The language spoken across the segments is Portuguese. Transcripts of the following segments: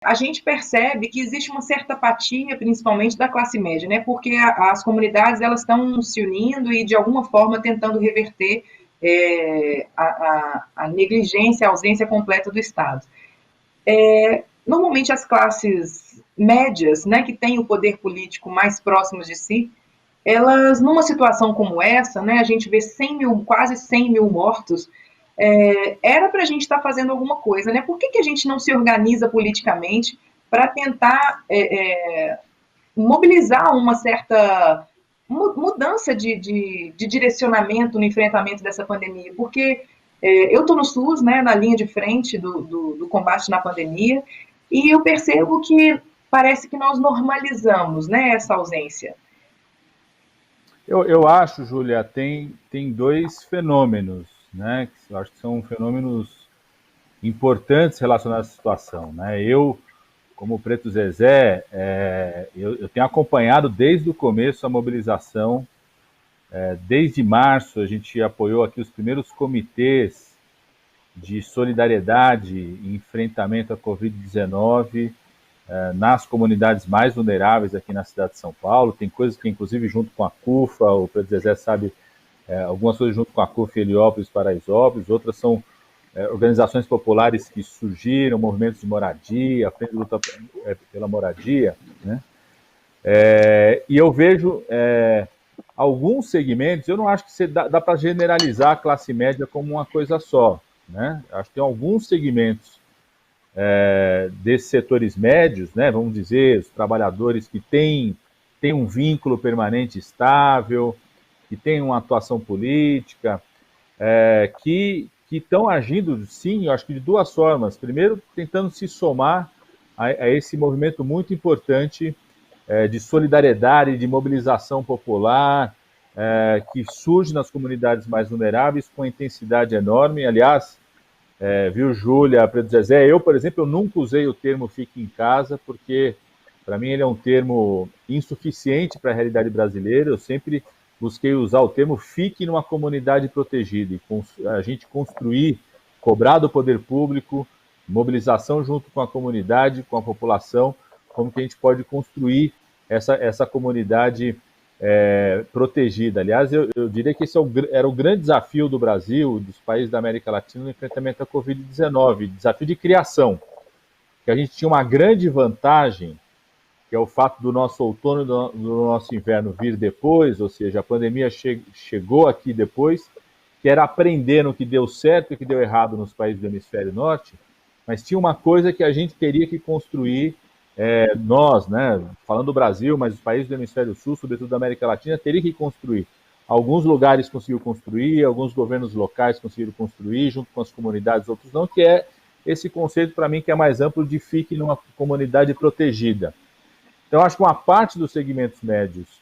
A gente percebe que existe uma certa apatia, principalmente da classe média, né? Porque as comunidades elas estão se unindo e de alguma forma tentando reverter a negligência, a ausência completa do Estado. Normalmente as classes médias, né, que têm o poder político mais próximos de si, elas, numa situação como essa, né, a gente vê 100 mil, quase 100 mil mortos, era para a gente estar fazendo alguma coisa, né? Por que a gente não se organiza politicamente para tentar mobilizar uma certa mudança de direcionamento no enfrentamento dessa pandemia? Porque eu estou no SUS, né, na linha de frente do combate na pandemia, e eu percebo que parece que nós normalizamos, né, essa ausência. Eu acho, Júlia, tem dois fenômenos, né? Que eu acho que são fenômenos importantes relacionados à situação, né? Como Preto Zezé, eu tenho acompanhado desde o começo a mobilização. Desde março, a gente apoiou aqui os primeiros comitês de solidariedade e enfrentamento à Covid-19 nas comunidades mais vulneráveis aqui na cidade de São Paulo. Tem coisas que, inclusive, junto com a CUFA, o Preto Zezé sabe, algumas coisas junto com a CUFA e Heliópolis, Paraisópolis, outras são organizações populares que surgiram, movimentos de moradia, a frente de luta pela moradia, né? E eu vejo alguns segmentos, eu não acho que dá para generalizar a classe média como uma coisa só, né? Acho que tem alguns segmentos desses setores médios, né? Vamos dizer, os trabalhadores que têm um vínculo permanente estável, que têm uma atuação política, que estão agindo, sim, eu acho que de duas formas. Primeiro, tentando se somar a esse movimento muito importante de solidariedade, de mobilização popular, que surge nas comunidades mais vulneráveis com intensidade enorme. Aliás, viu, Júlia, Pedro Zezé, eu, por exemplo, eu nunca usei o termo fique em casa, porque para mim ele é um termo insuficiente para a realidade brasileira. Eu sempre busquei usar o termo fique numa comunidade protegida, e a gente construir, cobrar do poder público, mobilização junto com a comunidade, com a população, como que a gente pode construir essa comunidade protegida. Aliás, eu diria que esse era o grande desafio do Brasil, dos países da América Latina, no enfrentamento à Covid-19, desafio de criação, que a gente tinha uma grande vantagem, que é o fato do nosso outono e do nosso inverno vir depois, ou seja, a pandemia chegou aqui depois, que era aprender no que deu certo e o que deu errado nos países do hemisfério norte, mas tinha uma coisa que a gente teria que construir, nós, né, falando do Brasil, mas os países do hemisfério sul, sobretudo da América Latina, teria que construir. Alguns lugares conseguiram construir, alguns governos locais conseguiram construir, junto com as comunidades, outros não, que é esse conceito, para mim, que é mais amplo de fique numa comunidade protegida. Então, acho que uma parte dos segmentos médios,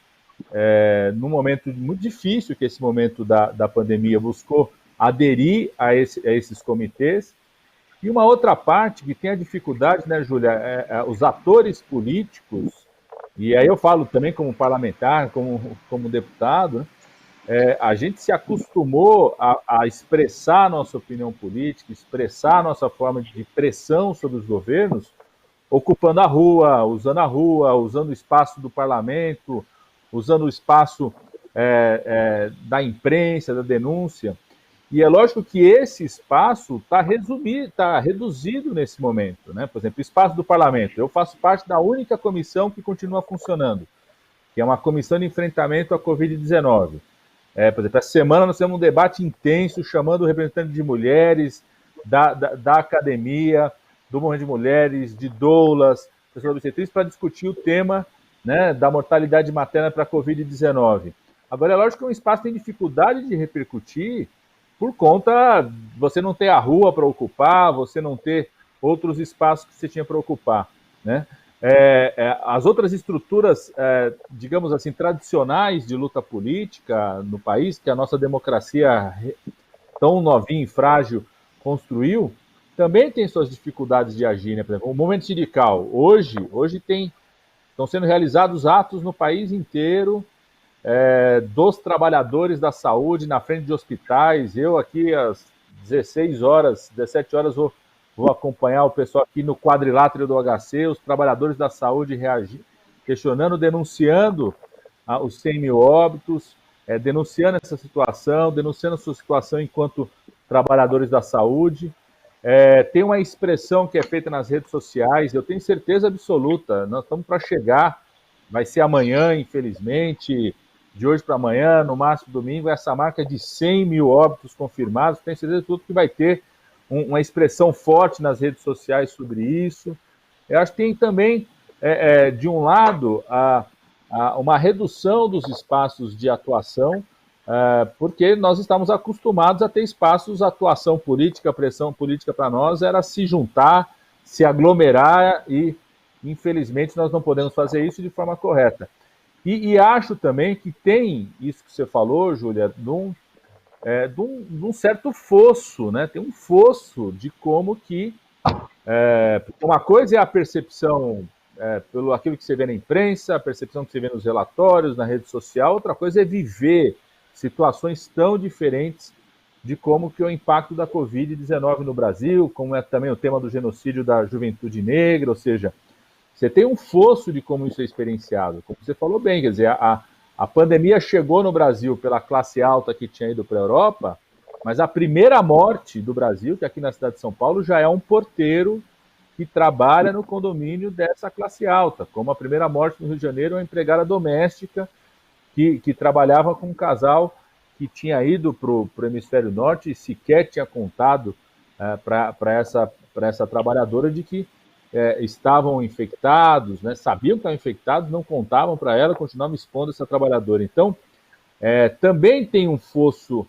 num momento muito difícil, que esse momento da pandemia, buscou aderir a esses comitês, e uma outra parte que tem a dificuldade, né, Júlia, os atores políticos, e aí eu falo também como parlamentar, como deputado, né, a gente se acostumou a expressar a nossa opinião política, expressar a nossa forma de pressão sobre os governos, ocupando a rua, usando o espaço do parlamento, usando o espaço da imprensa, da denúncia. E é lógico que esse espaço está reduzido nesse momento, né? Por exemplo, o espaço do parlamento. Eu faço parte da única comissão que continua funcionando, que é uma comissão de enfrentamento à Covid-19. Por exemplo, essa semana nós temos um debate intenso chamando representantes de mulheres, da academia, do movimento de mulheres, de doulas, pessoas obstetrizes, para discutir o tema, né, da mortalidade materna para a Covid-19. Agora, é lógico que um espaço tem dificuldade de repercutir por conta de você não ter a rua para ocupar, você não ter outros espaços que você tinha para ocupar, né? As outras estruturas, digamos assim, tradicionais de luta política no país, que a nossa democracia tão novinha e frágil construiu, também tem suas dificuldades de agir, né? Por exemplo, o movimento sindical. Hoje estão sendo realizados atos no país inteiro dos trabalhadores da saúde na frente de hospitais. Eu aqui às 16 horas, 17 horas, vou vou acompanhar o pessoal aqui no quadrilátero do HC, os trabalhadores da saúde reagindo, questionando, denunciando os 100 mil óbitos, denunciando essa situação, denunciando a sua situação enquanto trabalhadores da saúde. Tem uma expressão que é feita nas redes sociais, eu tenho certeza absoluta, nós estamos para chegar, vai ser amanhã, infelizmente, de hoje para amanhã, no máximo domingo, essa marca de 100 mil óbitos confirmados, tenho certeza absoluta que vai ter uma expressão forte nas redes sociais sobre isso. Eu acho que tem também, de um lado, uma redução dos espaços de atuação, porque nós estamos acostumados a ter espaços, atuação política, pressão política para nós era se juntar, se aglomerar e, infelizmente, nós não podemos fazer isso de forma correta. E acho também que tem isso que você falou, Júlia, de um certo fosso, né? Tem um fosso de como que uma coisa é a percepção pelo aquilo que você vê na imprensa, a percepção que você vê nos relatórios, na rede social, outra coisa é viver situações tão diferentes de como que é o impacto da Covid-19 no Brasil, como é também o tema do genocídio da juventude negra, ou seja, você tem um fosso de como isso é experienciado. Como você falou bem, quer dizer, a pandemia chegou no Brasil pela classe alta que tinha ido para a Europa, mas a primeira morte do Brasil, que aqui na cidade de São Paulo, já é um porteiro que trabalha no condomínio dessa classe alta, como a primeira morte no Rio de Janeiro, uma empregada doméstica que trabalhava com um casal que tinha ido para o hemisfério norte e sequer tinha contado para essa trabalhadora de que estavam infectados, né, sabiam que estavam infectados, não contavam para ela, continuavam expondo essa trabalhadora. Então, também tem um fosso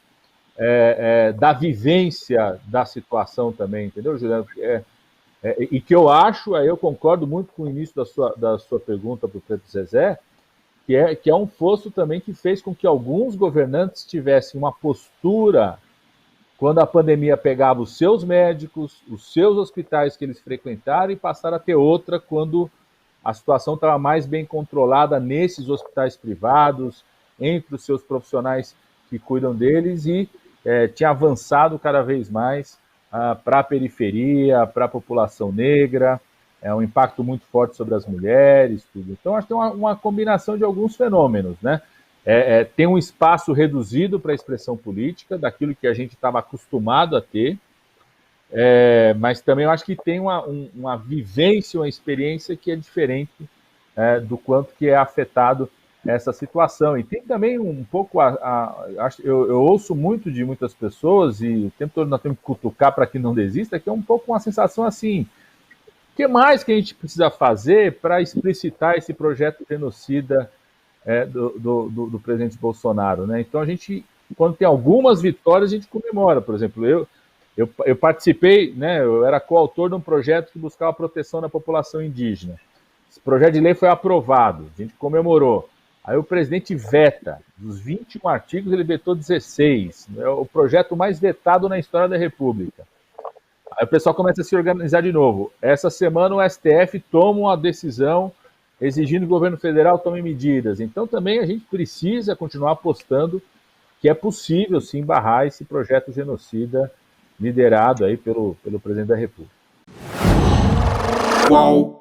da vivência da situação também, entendeu, Juliano? E que eu acho, eu concordo muito com o início da sua pergunta para o Preto Zezé, que é um fosso também que fez com que alguns governantes tivessem uma postura quando a pandemia pegava os seus médicos, os seus hospitais que eles frequentaram, e passaram a ter outra quando a situação estava mais bem controlada nesses hospitais privados, entre os seus profissionais que cuidam deles, e tinha avançado cada vez mais para a periferia, para a população negra, um impacto muito forte sobre as mulheres, tudo. Então, acho que tem uma combinação de alguns fenômenos, né? Tem um espaço reduzido para a expressão política, daquilo que a gente estava acostumado a ter, mas também eu acho que tem uma vivência, uma experiência que é diferente do quanto que é afetado essa situação. E tem também um pouco, eu ouço muito de muitas pessoas, e o tempo todo nós temos que cutucar para que não desista, que é um pouco uma sensação assim, o que mais que a gente precisa fazer para explicitar esse projeto genocida do presidente Bolsonaro, né? Então a gente, quando tem algumas vitórias, a gente comemora. Por exemplo, eu participei, né? Eu era coautor de um projeto que buscava a proteção da população indígena. Esse projeto de lei foi aprovado, a gente comemorou. Aí o presidente veta, dos 21 artigos ele vetou 16, é o projeto mais vetado na história da República. Aí o pessoal começa a se organizar de novo. Essa semana o STF toma uma decisão exigindo que o governo federal tome medidas. Então também a gente precisa continuar apostando que é possível sim barrar esse projeto genocida liderado aí pelo presidente da República. Qual